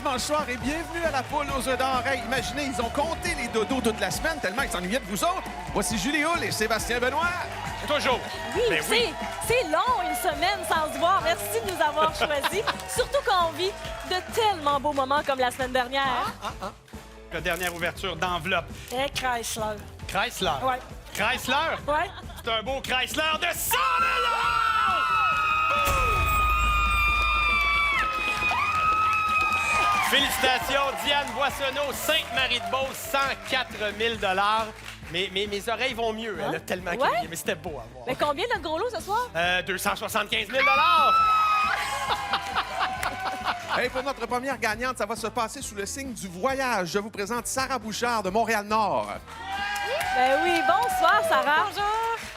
dimanche soir et bienvenue à la poule aux œufs d'or. Hey, imaginez, ils ont compté les dodos toute la semaine tellement ils s'ennuyaient de vous autres. Voici Julie Hull et Sébastien Benoît. Toujours. Oui, Ben oui. c'est long une semaine sans se voir. Merci de nous avoir choisis. Surtout quand on vit de tellement beaux moments comme la semaine dernière. La dernière ouverture d'enveloppe. Et Chrysler. Chrysler. Ouais. Chrysler? Ouais. C'est un beau Chrysler de 100 $! Félicitations, Diane Boissonneau, Sainte-Marie-de-Beauce, 104 000 $. Mais mes oreilles vont mieux. Elle a tellement crié, mais c'était beau à voir. Mais combien notre gros lot ce soir? 275 000 $. Hey, pour notre première gagnante, ça va se passer sous le signe du voyage. Je vous présente Sarah Bouchard de Montréal-Nord. Ben oui, bonsoir Sarah. Bonjour.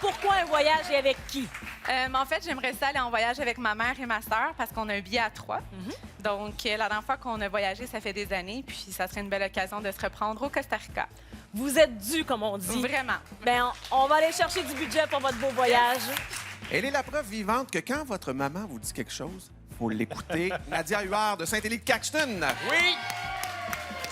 Pourquoi un voyage et avec qui? En fait, j'aimerais ça aller en voyage avec ma mère et ma sœur parce qu'on a un billet à 3. Donc, la dernière fois qu'on a voyagé, ça fait des années. Puis, ça serait une belle occasion de se reprendre au Costa Rica. Vous êtes dû, comme on dit. Vraiment. Ben, on va aller chercher du budget pour votre beau voyage. Elle est la preuve vivante que quand votre maman vous dit quelque chose, faut l'écouter. Nadia Huard de Saint-Élie-de-Caxton. Oui!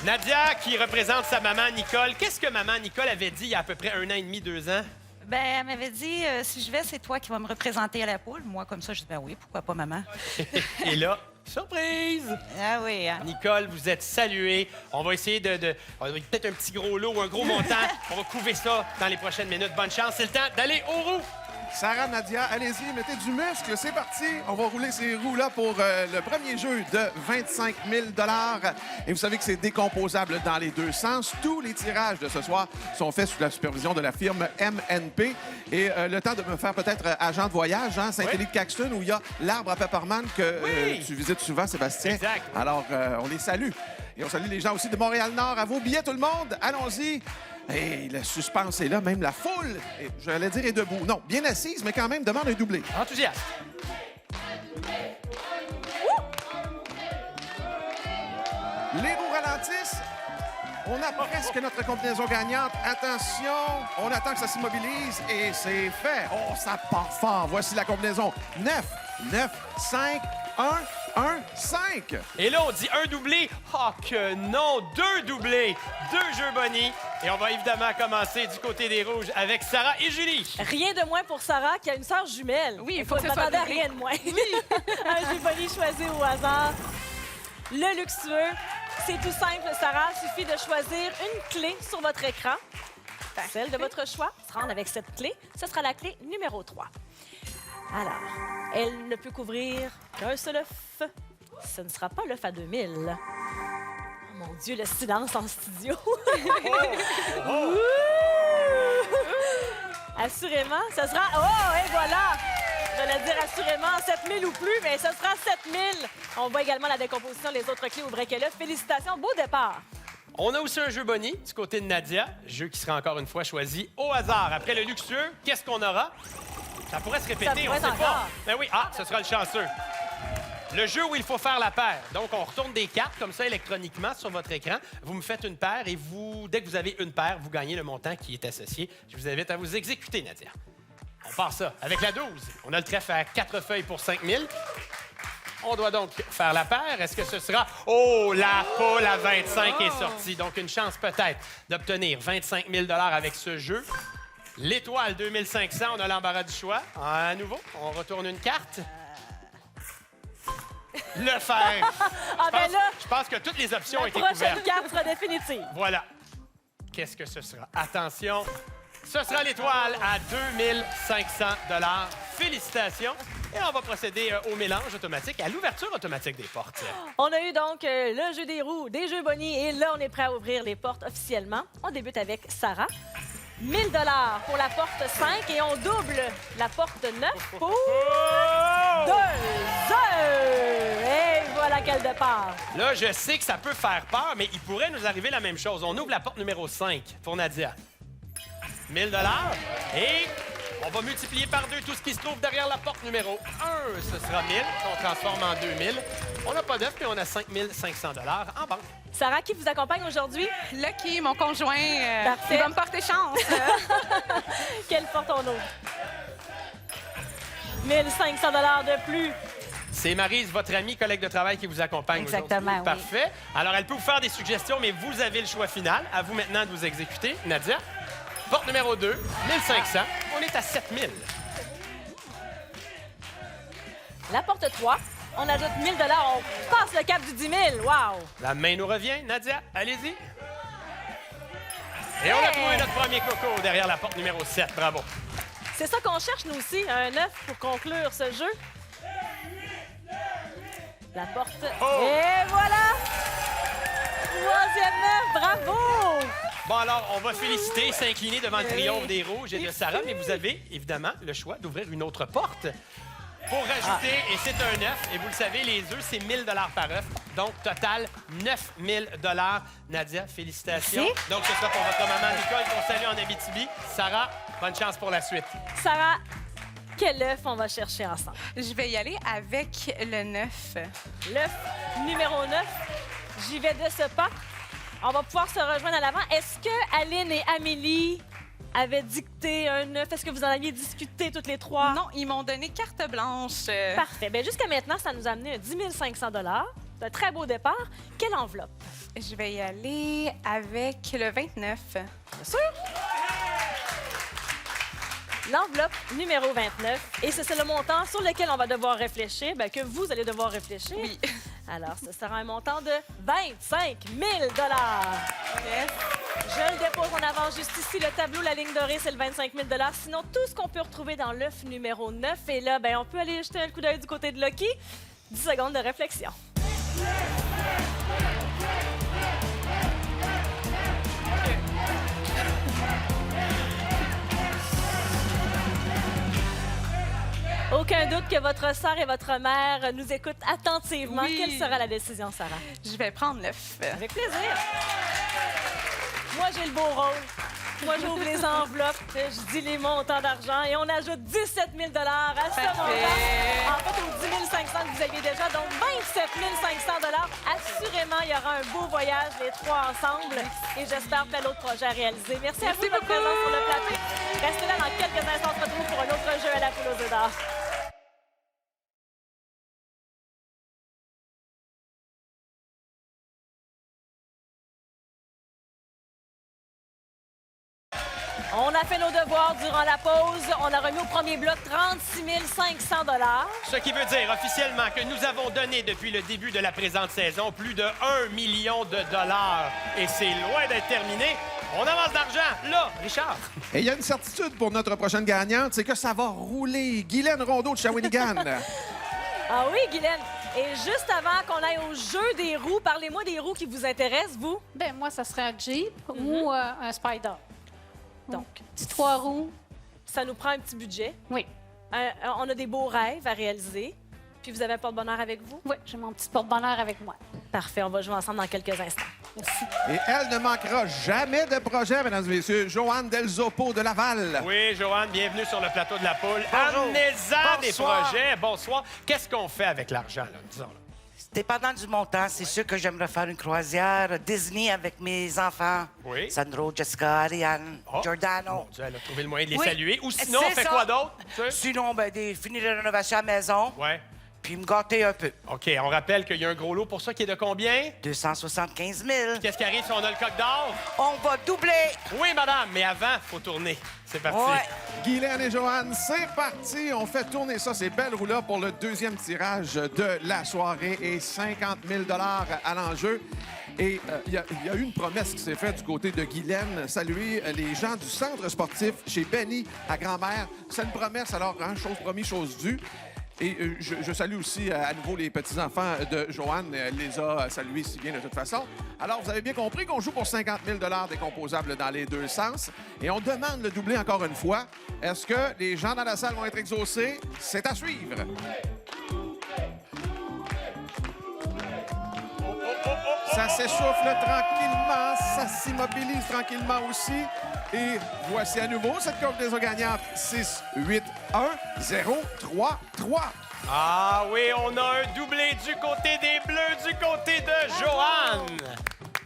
Nadia, qui représente sa maman Nicole. Qu'est-ce que maman Nicole avait dit il y a à peu près 1 an et demi, 2 ans? Ben, elle m'avait dit, si je vais, c'est toi qui vas me représenter à la poule. Moi, comme ça, je dis, ben oui, pourquoi pas maman? Et là, surprise! Ah oui, hein? Nicole, vous êtes saluée. On va essayer on va peut-être un petit gros lot ou un gros montant. On va couver ça dans les prochaines minutes. Bonne chance. C'est le temps d'aller aux roues. Sarah, Nadia, allez-y, mettez du muscle. C'est parti. On va rouler ces roues-là pour le premier jeu de 25 000 $. Et vous savez que c'est décomposable dans les deux sens. Tous les tirages de ce soir sont faits sous la supervision de la firme MNP. Et le temps de me faire peut-être agent de voyage, hein, Saint-Élie-de-Caxton, où il y a l'arbre à peppermint que tu visites souvent, Sébastien. Exact. Alors, on les salue. Et on salue les gens aussi de Montréal-Nord. À vos billets, tout le monde. Allons-y. Et le suspense est là, même la foule, j'allais dire, est debout. Non, bien assise, mais quand même, demande un doublé. Enthousiaste. Les roues ralentissent. On a presque notre combinaison gagnante. Attention, on attend que ça s'immobilise et c'est fait. Oh, ça part fort. Voici la combinaison. 9, 9, 5, 1, 1, 5. Et là, on dit un doublé. Ah que non, 2 doublés. 2 jeux bonnies. Et on va évidemment commencer du côté des rouges avec Sarah et Julie. Rien de moins pour Sarah qui a une sœur jumelle. Oui, il faut que ce soit s'attendre à doublé. rien de moins. Un jeu bonnie choisi au hasard. Le luxueux. C'est tout simple, Sarah. Il suffit de choisir une clé sur votre écran. Celle de votre choix. Se rendre avec cette clé. Ce sera la clé numéro 3. Alors, elle ne peut couvrir qu'un seul œuf. Ce ne sera pas l'œuf à 2000. Oh mon Dieu, le silence en studio. Ouh! Assurément, ce sera... Oh, et voilà! J'allais dire assurément 7000 ou plus, mais ce sera 7000. On voit également la décomposition des autres clés au briquet l'œuf. Félicitations, beau départ. On a aussi un jeu bonnie du côté de Nadia. Jeu qui sera encore une fois choisi au hasard. Après le luxueux, qu'est-ce qu'on aura? Ça pourrait se répéter, Ça on pourrait ne sait pas. encore. Ben oui, ce sera le chanceux. Le jeu où il faut faire la paire. Donc, on retourne des cartes comme ça électroniquement sur votre écran. Vous me faites une paire et dès que vous avez une paire, vous gagnez le montant qui est associé. Je vous invite à vous exécuter, Nadia. On part ça avec la 12. On a le trèfle à 4 feuilles pour 5 000. On doit donc faire la paire. Est-ce que ce sera... Oh, la poule à 25 est sortie. Donc, une chance peut-être d'obtenir 25 000 $ avec ce jeu. L'étoile 2500, on a l'embarras du choix. À nouveau, on retourne une carte. Le fer. Ah ben là, Je pense que toutes les options ont la été prochaine couvertes. carte sera définitive. Voilà. Qu'est-ce que ce sera? Attention, ce sera l'étoile à 2500 $. Félicitations. Et on va procéder au mélange automatique, à l'ouverture automatique des portes. On a eu donc le jeu des roues, des jeux bonnies, et là, on est prêt à ouvrir les portes officiellement. On débute avec Sarah. 1000 $ pour la porte 5 et on double la porte 9 pour 2 œufs. Et voilà quel départ. Là, je sais que ça peut faire peur, mais il pourrait nous arriver la même chose. On ouvre la porte numéro 5 pour Nadia. 1000 $ et on va multiplier par 2 tout ce qui se trouve derrière la porte numéro 1. Ce sera 1000, qu'on transforme en 2000. On n'a pas d'œuf, mais on a 5500 $ en banque. Sarah, qui vous accompagne aujourd'hui? Lucky, mon conjoint, Parfait. il va me porter chance. Quelle porte on ouvre? 1500 $ de plus. C'est Maryse, votre amie, collègue de travail qui vous accompagne Exactement, aujourd'hui. oui. Parfait. Alors, elle peut vous faire des suggestions, mais vous avez le choix final. À vous maintenant de vous exécuter. Nadia, porte numéro 2, 1500. On est à 7000. La porte 3, on ajoute 1 000 on passe le cap du 10 000. Wow! La main nous revient. Nadia, allez-y. Et on a trouvé notre premier coco derrière la porte numéro 7. Bravo. C'est ça qu'on cherche, nous aussi, un 9 pour conclure ce jeu. La porte. Oh! Et voilà! Troisième 9, bravo! Bon, alors, on va féliciter, s'incliner devant le triomphe des Rouges et de Sarah, mais vous avez évidemment le choix d'ouvrir une autre porte pour rajouter, et c'est un 9, et vous le savez, les œufs, c'est 1 000 par œuf. Donc, total, 9 000 Nadia, félicitations. Merci. Donc, ce sera pour votre maman Nicole qu'on salue en Abitibi. Sarah, bonne chance pour la suite. Sarah, quel œuf on va chercher ensemble? Je vais y aller avec le 9. L'œuf numéro 9, j'y vais de ce pas. On va pouvoir se rejoindre à l'avant. Est-ce que Aline et Amélie avaient dicté un œuf? Est-ce que vous en aviez discuté toutes les trois? Non, ils m'ont donné carte blanche. Parfait. Bien, jusqu'à maintenant, ça nous a amené à 10 500 C'est un très beau départ. Quelle enveloppe? Je vais y aller avec le 29. Bien sûr. L'enveloppe numéro 29. Et c'est le montant sur lequel on va devoir réfléchir, bien, que vous allez devoir réfléchir. Oui. Alors, ce sera un montant de 25 000 Yes. Je le dépose en avant juste ici. Le tableau, la ligne dorée, c'est le 25 000 Sinon, tout ce qu'on peut retrouver dans l'œuf numéro 9. Et là, bien, on peut aller jeter un coup d'œil du côté de Lucky. 10 secondes de réflexion. Aucun doute que votre sœur et votre mère nous écoutent attentivement. Oui. Quelle sera la décision, Sarah? Je vais prendre l'œuf. Avec plaisir. Moi, j'ai le beau rôle. Moi, j'ouvre les enveloppes, je dis les montants d'argent et on ajoute 17 000 à ce montant. En fait, aux 10 500 que vous aviez déjà, donc 27 500 Assurément, il y aura un beau voyage, les trois ensemble. Et j'espère plein d'autres projets à réaliser. Merci à vous de votre présence sur le plateau. Restez là dans quelques instants. On se retrouve pour un autre jeu à la poule aux œufs d'or. On a fait nos devoirs durant la pause. On a remis au premier bloc 36 500 Ce qui veut dire officiellement que nous avons donné depuis le début de la présente saison plus de 1 million de dollars. Et c'est loin d'être terminé. On avance d'argent. Là, Richard. Et il y a une certitude pour notre prochaine gagnante, c'est que ça va rouler. Guylaine Rondeau de Shawinigan. Ah oui, Guylaine. Et juste avant qu'on aille au jeu des roues, parlez-moi des roues qui vous intéressent, vous. Ben moi, ça serait un Jeep ou un Spider. Donc, Petit 3 roues. ça nous prend un petit budget. Oui. On a des beaux rêves à réaliser. Puis vous avez un porte-bonheur avec vous? Oui, j'ai mon petit porte-bonheur avec moi. Parfait, on va jouer ensemble dans quelques instants. Merci. Et elle ne manquera jamais de projet, mesdames et messieurs. Joanne Delzopo de Laval. Oui, Joanne, bienvenue sur le plateau de la poule. Bonjour. Amenez-en des Bonsoir. projets. Bonsoir. Qu'est-ce qu'on fait avec l'argent, là, disons? Là? Dépendant du montant, c'est sûr que j'aimerais faire une croisière Disney avec mes enfants. Oui. Sandro, Jessica, Ariane, Oh, Giordano. Mon Dieu, elle a trouvé le moyen de les Oui. saluer. Ou sinon, on C'est fait ça. quoi d'autre? Tu sais? Sinon, ben, finir les rénovations à la maison, Ouais. puis me gâter un peu. OK, on rappelle qu'il y a un gros lot pour ça qui est de combien? 275 000. Qu'est-ce qui arrive si on a le coq d'or? On va doubler. Oui, madame, mais avant, faut tourner. C'est parti. Ouais. Guylaine et Joanne, c'est parti. On fait tourner ça, ces belles roues-là, pour le deuxième tirage de la soirée et 50 000 à l'enjeu. Et il y a eu une promesse qui s'est faite du côté de Guylaine. Saluer les gens du centre sportif chez Benny à Grand-Mère. C'est une promesse, alors, hein, chose promise, chose due. Et je salue aussi à nouveau les petits-enfants de Joanne. Elle les a salués si bien de toute façon. Alors, vous avez bien compris qu'on joue pour 50 000 décomposables dans les deux sens. Et on demande le doublé encore une fois. Est-ce que les gens dans la salle vont être exaucés? C'est à suivre. Ça s'essouffle tranquillement, ça s'immobilise tranquillement aussi. Et voici à nouveau cette combinaison gagnante. 6, 8, 1, 0, 3, 3. Ah oui, on a un doublé du côté des Bleus, du côté de Joanne.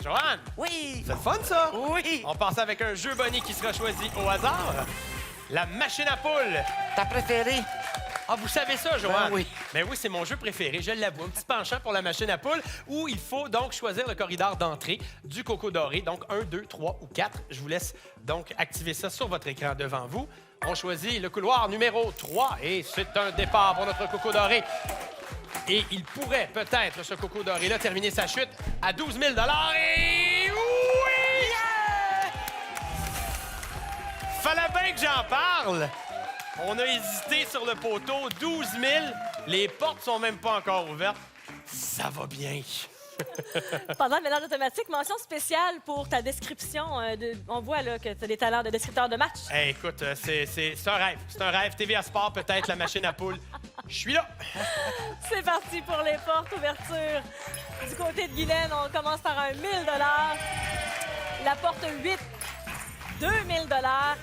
Joanne, Oui. c'est le fun, ça? Oui. On passe avec un jeu Bonnie qui sera choisi au hasard. La machine à poule. Ta préférée? Ah, vous savez ça, Joanne? Ben oui. Ben oui, c'est mon jeu préféré, je l'avoue. Un petit penchant pour la machine à poules où il faut donc choisir le corridor d'entrée du coco doré. Donc, 1, 2, 3 ou 4. Je vous laisse donc activer ça sur votre écran devant vous. On choisit le couloir numéro 3 et c'est un départ pour notre coco doré. Et il pourrait peut-être, ce coco doré-là, terminer sa chute à 12 000 et... Oui! Fallait bien que j'en parle! On a hésité sur le poteau, 12 000. Les portes sont même pas encore ouvertes. Ça va bien. Pendant le mélange automatique, mention spéciale pour ta description. On voit là, que tu as des talents de descripteur de match. Hey, écoute, c'est un rêve. C'est un rêve. TVA Sport, peut-être, la machine à poules. Je suis là. C'est parti pour les portes. Ouverture. Du côté de Guylaine, on commence par un 1 000 $. La porte 8, 2 000 $.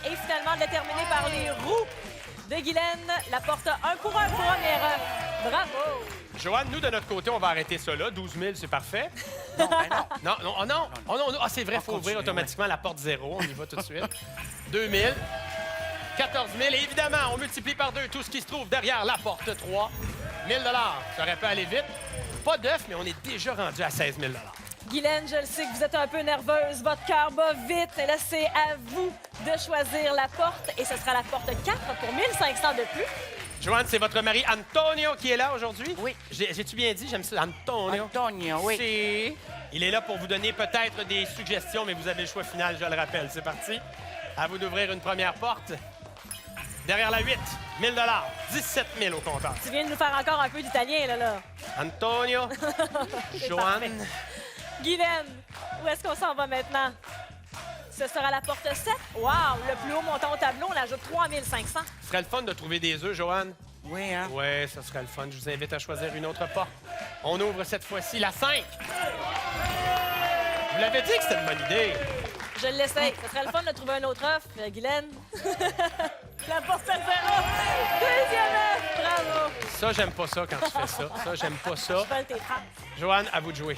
Et finalement, déterminé par les roues de Guylaine, la porte 1 pour 1 premier œuf. Bravo! Joanne, nous, de notre côté, on va arrêter ça là. 12 000, c'est parfait. Non, ben non. Non, non, oh non. Oh non, ah, c'est vrai, il faut ouvrir continue, automatiquement la porte 0. On y va tout de suite. 2 000. 14 000. Et évidemment, on multiplie par 2 tout ce qui se trouve derrière la porte 3. 1 000 $. Ça aurait pu aller vite. Pas d'œuf, mais on est déjà rendu à 16 000 $. Guylaine, je le sais que vous êtes un peu nerveuse. Votre cœur bat vite. Et là, c'est à vous de choisir la porte. Et ce sera la porte 4 pour 1 500 de plus. Joanne, c'est votre mari Antonio qui est là aujourd'hui? Oui. J'ai-tu bien dit? J'aime ça, Antonio. Antonio, oui. Si. Il est là pour vous donner peut-être des suggestions, mais vous avez le choix final, je le rappelle. C'est parti. À vous d'ouvrir une première porte. Derrière la 8, 1 000 $. 17 000 au compteur. Tu viens de nous faire encore un peu d'italien, là. Antonio, C'est Joanne. parfait. Guylaine, où est-ce qu'on s'en va maintenant? Ce sera la porte 7. Wow! Le plus haut montant au tableau, on ajoute 3 500. Ce serait le fun de trouver des œufs, Joanne. Oui, hein? Oui, ça serait le fun. Je vous invite à choisir une autre porte. On ouvre cette fois-ci la 5. Vous l'avez dit que c'était une bonne idée. Je l'essaye. Ce serait le fun de trouver un autre œuf, Guylaine. La porte à 0. Deuxième œuf. Bravo. Ça, j'aime pas ça quand tu fais ça. Ça, j'aime pas ça. Je vole tes frappes. Joanne, à vous de jouer.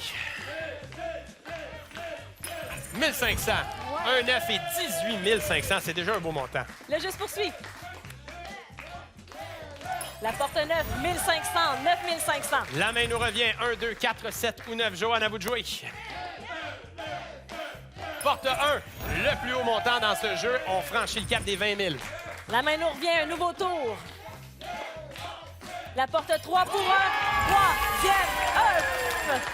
1 500. Un œuf et 18 500. C'est déjà un beau montant. Le jeu se poursuit. La porte 9, 1500, 9500. La main nous revient. 1, 2, 4, 7 ou 9. Joanne, à vous de jouer. Porte 1, le plus haut montant dans ce jeu. On franchit le cap des 20 000. La main nous revient, un nouveau tour. La porte 3 pour un troisième œuf.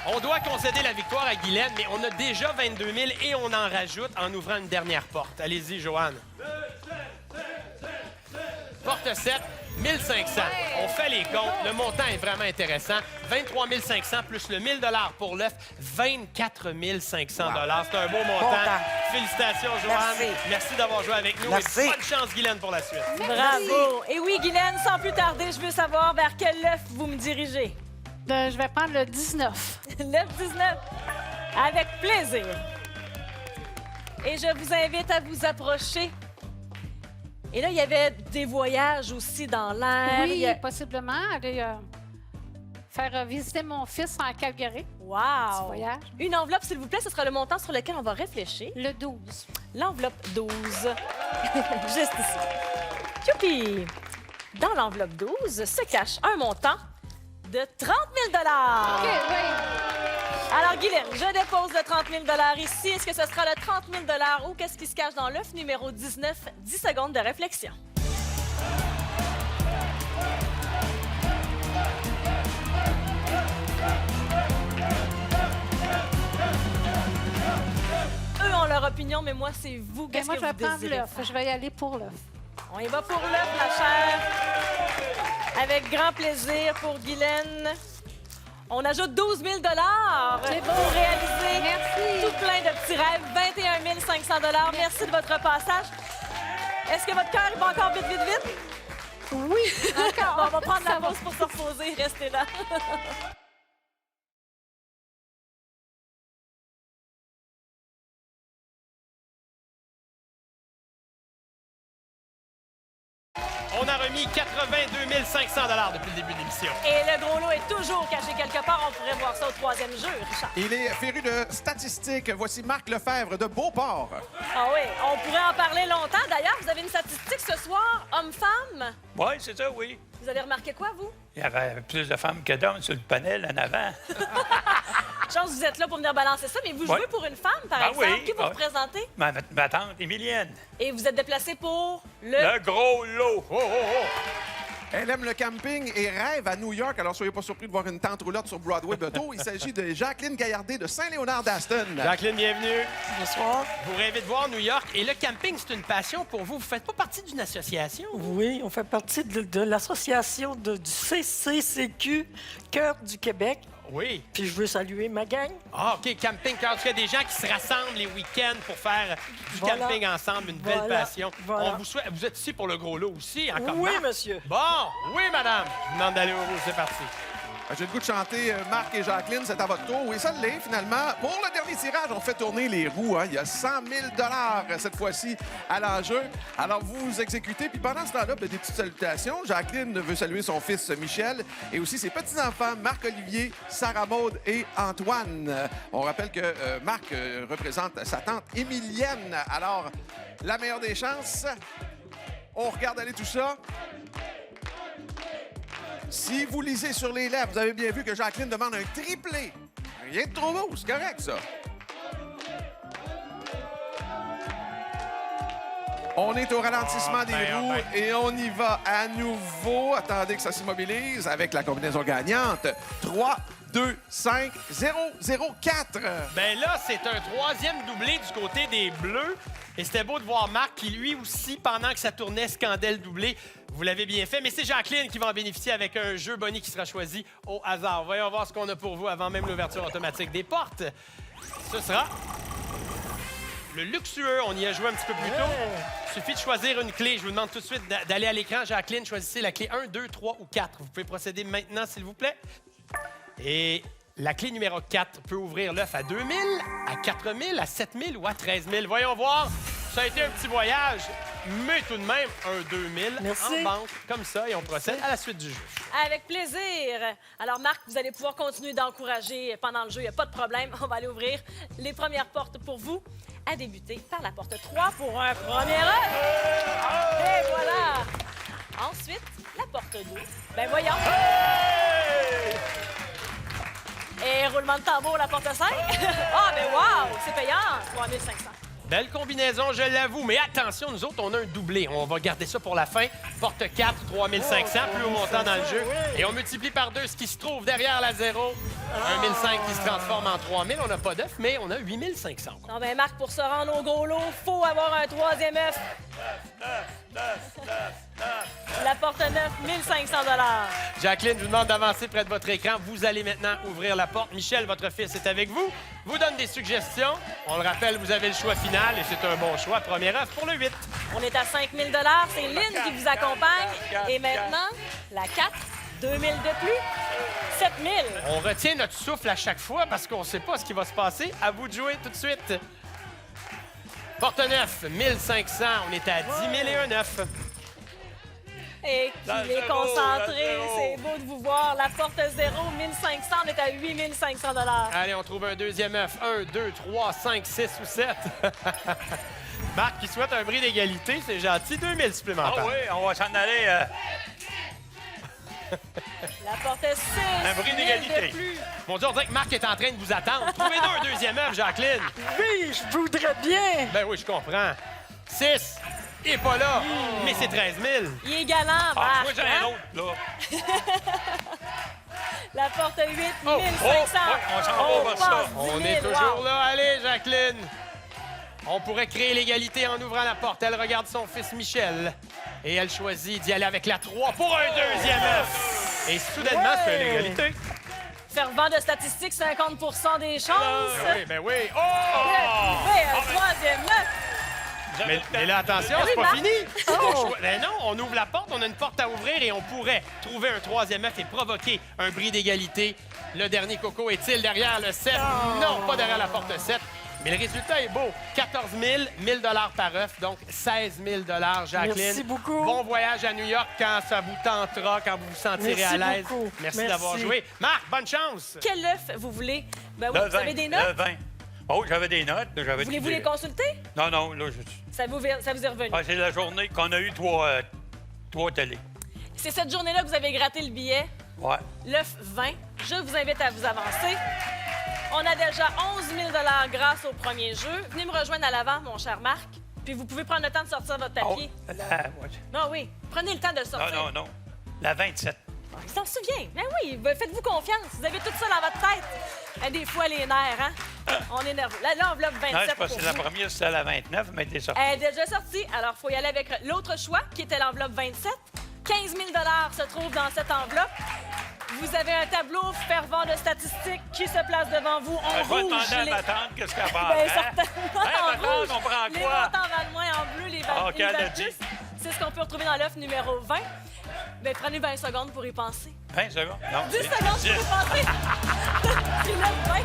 On doit concéder la victoire à Guylaine, mais on a déjà 22 000 et on en rajoute en ouvrant une dernière porte. Allez-y, Joanne. Porte 7, 1500. On fait les comptes. Le montant est vraiment intéressant. 23 500 plus le 1 000 $ pour l'œuf, 24 500 $. C'est un beau montant. Content. Félicitations, Joanne. Merci. D'avoir joué avec nous. Merci. Et bonne chance, Guylaine, pour la suite. Bravo. Et oui, Guylaine, sans plus tarder, je veux savoir vers quel œuf vous me dirigez. Je vais prendre le 19. L'œuf 19. Avec plaisir. Et je vous invite à vous approcher. Et là, il y avait des voyages aussi dans l'air. Oui, Il y a- possiblement. Aller faire visiter mon fils en Calgary. Petit Wow! voyage. Une enveloppe, s'il vous plaît, ce sera le montant sur lequel on va réfléchir. Le 12. L'enveloppe 12. Juste ici. Youpi! Dans l'enveloppe 12 se cache un montant de 30 000 OK, oui. Alors, Guylaine, je dépose le 30 000 ici. Est-ce que ce sera le 30 000 ou qu'est-ce qui se cache dans l'œuf numéro 19? 10 secondes de réflexion. Eux ont leur opinion, mais moi, c'est vous. Ben, Qu'est-ce moi, que je vais vous prendre désirez l'œuf. faire? Je vais y aller pour l'œuf. On y va pour l'œuf, ma chère. Avec grand plaisir pour Guylaine. On ajoute 12 000 C'est pour beau. réaliser Merci. tout plein de petits rêves. 21 500 $. Merci de votre passage. Est-ce que votre cœur va encore vite, vite, vite? Oui, encore. Bon, on va prendre la Ça va. pause pour se reposer. Restez là. On a remis 82 500 $ depuis le début de l'émission. Et le gros lot est toujours caché quelque part. On pourrait voir ça au troisième jeu, Richard. Il est féru de statistiques. Voici Marc Lefebvre de Beauport. Ah oui, on pourrait en parler longtemps. D'ailleurs, vous avez une statistique ce soir, homme-femme. Oui, c'est ça, oui. Vous avez remarqué quoi, vous? Il y avait plus de femmes que d'hommes sur le panel en avant. Chance, vous êtes là pour venir balancer ça, mais vous Ouais. jouez pour une femme, par Ben exemple. oui, Qui vous ouais. représentez? Ma tante Émilienne. Et vous êtes déplacé pour le... Le gros lot. Oh, oh, oh. Elle aime le camping et rêve à New York. Alors, soyez pas surpris de voir une tente roulotte sur Broadway bientôt. Il s'agit de Jacqueline Gaillardet de Saint-Léonard d'Aston. Jacqueline, bienvenue. Bonsoir. Vous rêvez de voir New York et le camping, c'est une passion pour vous. Vous faites pas partie d'une association? Oui, on fait partie de l'association du CCCQ Cœur du Québec. Oui. Puis je veux saluer ma gang. Ah, OK, camping. En tout cas, des gens qui se rassemblent les week-ends pour faire du Voilà. camping ensemble, une belle Voilà. passion. Voilà. On vous souhaite... Vous êtes ici pour le gros lot aussi, hein, comme Oui, Marc? monsieur. Bon, oui, madame. Je vous demande d'aller au roue, c'est parti. J'ai le goût de chanter Marc et Jacqueline, c'est à votre tour. Oui, ça l'est, finalement. Pour le dernier tirage, on fait tourner les roues. Hein. Il y a 100 000 cette fois-ci à l'enjeu. Alors, vous exécutez. Puis pendant ce temps-là, des petites salutations. Jacqueline veut saluer son fils Michel et aussi ses petits-enfants Marc-Olivier, Sarah-Maude et Antoine. On rappelle que Marc représente sa tante Émilienne. Alors, la meilleure des chances. On regarde aller tout ça. Si vous lisez sur les lèvres, vous avez bien vu que Jacqueline demande un triplé. Rien de trop beau, c'est correct, ça. On est au ralentissement des roues et on y va à nouveau. Attendez que ça s'immobilise avec la combinaison gagnante. 3, 2, 5, 0, 0, 4. Ben là, c'est un troisième doublé du côté des Bleus. Et c'était beau de voir Marc qui, lui aussi, pendant que ça tournait, scandait le doublé. Vous l'avez bien fait, mais c'est Jacqueline qui va en bénéficier avec un jeu Bonnie qui sera choisi au hasard. Voyons voir ce qu'on a pour vous avant même l'ouverture automatique des portes. Ce sera le luxueux. On y a joué un petit peu plus tôt. Il suffit de choisir une clé. Je vous demande tout de suite d'aller à l'écran. Jacqueline, choisissez la clé 1, 2, 3 ou 4. Vous pouvez procéder maintenant, s'il vous plaît. Et la clé numéro 4 peut ouvrir l'œuf à 2 000, à 4 000, à 7 000 ou à 13 000. Voyons voir. Ça a été un petit voyage, mais tout de même, un 2 000 Merci. en banque, comme ça, et on procède à la suite du jeu. Avec plaisir. Alors, Marc, vous allez pouvoir continuer d'encourager pendant le jeu. Il n'y a pas de problème. On va aller ouvrir les premières portes pour vous, à débuter par la porte 3 pour un premier œuf. Et voilà. Ensuite, la porte 2. Ben voyons. Et roulement de tambour, la porte 5. Ah, ben wow! C'est payant. 3 500. Belle combinaison, je l'avoue, mais attention, nous autres, on a un doublé. On va garder ça pour la fin. Porte 4, 3 500, plus haut montant dans le jeu. Et on multiplie par 2 ce qui se trouve derrière la 0. 1 500 qui se transforme en 3 000. On n'a pas d'œuf, mais on a 8 500. Non, ben Marc, pour se rendre au gros lot, faut avoir un troisième œuf. La porte 9, 1500 $. Jacqueline, je vous demande d'avancer près de votre écran. Vous allez maintenant ouvrir la porte. Michel, votre fils, est avec vous. Vous donne des suggestions. On le rappelle, vous avez le choix final et c'est un bon choix. Premier œuf pour le 8. On est à 5 000 $. C'est Lynn qui vous accompagne. Et maintenant, la 4, 2 000 de plus, 7 000. On retient notre souffle à chaque fois parce qu'on ne sait pas ce qui va se passer. À vous de jouer tout de suite. Porte 9, 1500. On est à 10 000 et un œuf. Et qu'il est concentré. C'est beau de vous voir. La porte 0, 1500. On est à 8 500 $. Allez, on trouve un deuxième œuf. 1, 2, 3, 5, 6 ou 7. Marc qui souhaite un bris d'égalité, c'est gentil. 2 000 supplémentaires. Ah oui, on va s'en aller. La porte 6, Un bris 1000 d'égalité. de plus. Mon Dieu, on dirait que Marc est en train de vous attendre. Trouvez-nous un deuxième œuf, Jacqueline. Oui, je voudrais bien. Ben oui, je comprends. 6. Il est pas là, mais c'est 13 000. Il est galant, Ah, Marc. moi, j'en ai hein? un autre, là. La porte 8, 1500. Oh, on s'en va vers ça. passe 10 On 000. est toujours Wow. là. Allez, Jacqueline. On pourrait créer l'égalité en ouvrant la porte. Elle regarde son fils Michel et elle choisit d'y aller avec la 3 pour un deuxième œuf. Et soudainement, c'est une égalité. Fervent de statistiques, 50 des chances. Ben oui. Oh! Oui, un troisième œuf. Mais là, attention, c'est pas Marc. fini. Ben non, on ouvre la porte, on a une porte à ouvrir et on pourrait trouver un troisième œuf et provoquer un bris d'égalité. Le dernier coco est-il derrière le 7? Non, pas derrière la porte 7. Mais le résultat est beau. 14 000, 1 000 $ par œuf, donc 16 000 $, Jacqueline. Merci beaucoup. Bon voyage à New York quand ça vous tentera, quand vous vous sentirez Merci à l'aise. beaucoup. Merci d'avoir joué. Marc, bonne chance. Quel œuf vous voulez? Ben oui, Le vous avez 20, des le notes? 20. Oh, j'avais des notes. J'avais Voulez-vous tout les consulter? Non, non, là, Ça vous est revenu. c'est la journée qu'on a eu trois télés. C'est cette journée-là que vous avez gratté le billet. Ouais. L'œuf 20. Je vous invite à vous avancer. On a déjà 11 000 grâce au premier jeu. Venez me rejoindre à l'avant, mon cher Marc. Puis vous pouvez prendre le temps de sortir votre Oh, papier. ouais. Non, oui. Prenez le temps de le sortir. Non. La 27. Il s'en souvient. Mais oui, ben, faites-vous confiance. Vous avez tout ça dans votre tête. Et des fois, les nerfs, hein? On est nerveux. Là, l'enveloppe 27 Non, je pense pour que la vous. première, c'était la 29, mais elle est sortie. Elle est déjà sortie. Alors, il faut y aller avec l'autre choix, qui était l'enveloppe 27. 15 000 se trouve dans cette enveloppe. Vous avez un tableau fervent de statistiques qui se place devant vous en Je vais rouge. demander à les- ma tante qu'est-ce qu'elle va Ben, faire. certainement, Hey, en ma tante, rouge. on prend Les quoi? montants valent moins en bleu, les Ah, valent qu'elle a valent dit. plus. C'est ce qu'on peut retrouver dans l'œuf numéro 20. Bien, prenez 20 secondes pour y penser. 20 secondes? Non. 10 secondes pour y penser. C'est l'œuf 20.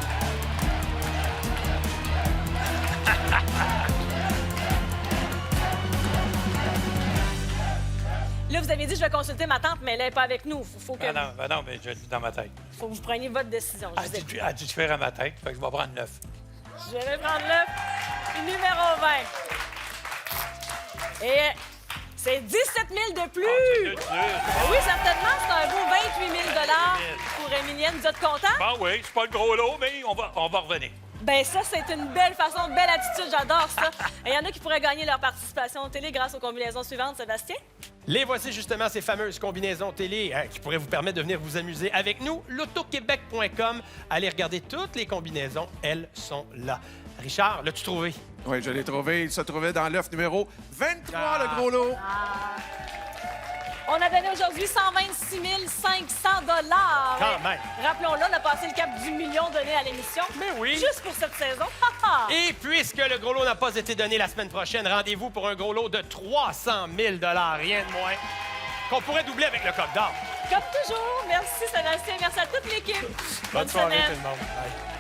Là, vous avez dit, je vais consulter ma tante, mais elle n'est pas avec nous. Faut que, Non, mais je l'ai dans ma tête. faut que vous preniez votre décision. Je, vous ai- Elle dit de faire à ma tête, fait que je vais prendre 9. je vais prendre l'œuf numéro 20. Et c'est 17 000 de plus. Oui, certainement, c'est un beau 28 000 pour Émilienne. Vous êtes content? Bon, oui, c'est pas le gros lot, mais on va revenir. Ben ça, c'est une belle façon, belle attitude, j'adore ça. Et il y en a qui pourraient gagner leur participation au télé grâce aux combinaisons suivantes, Sébastien. Les voici justement ces fameuses combinaisons télé qui pourraient vous permettre de venir vous amuser avec nous. Lotoquebec.com. Allez regarder toutes les combinaisons, elles sont là. Richard, l'as-tu trouvé? Oui, je l'ai trouvé. Il se trouvait dans l'œuf numéro 23, le gros lot. On a donné aujourd'hui 126 500 Quand même. Rappelons-le, on a passé le cap du million donné à l'émission. Mais oui. Juste pour cette saison. Et puisque le gros lot n'a pas été donné la semaine prochaine, rendez-vous pour un gros lot de 300 000 rien de moins, qu'on pourrait doubler avec le coq d'or. Comme toujours, merci Sébastien, merci à toute l'équipe. Bonne soirée semaine. tout le monde. Bye.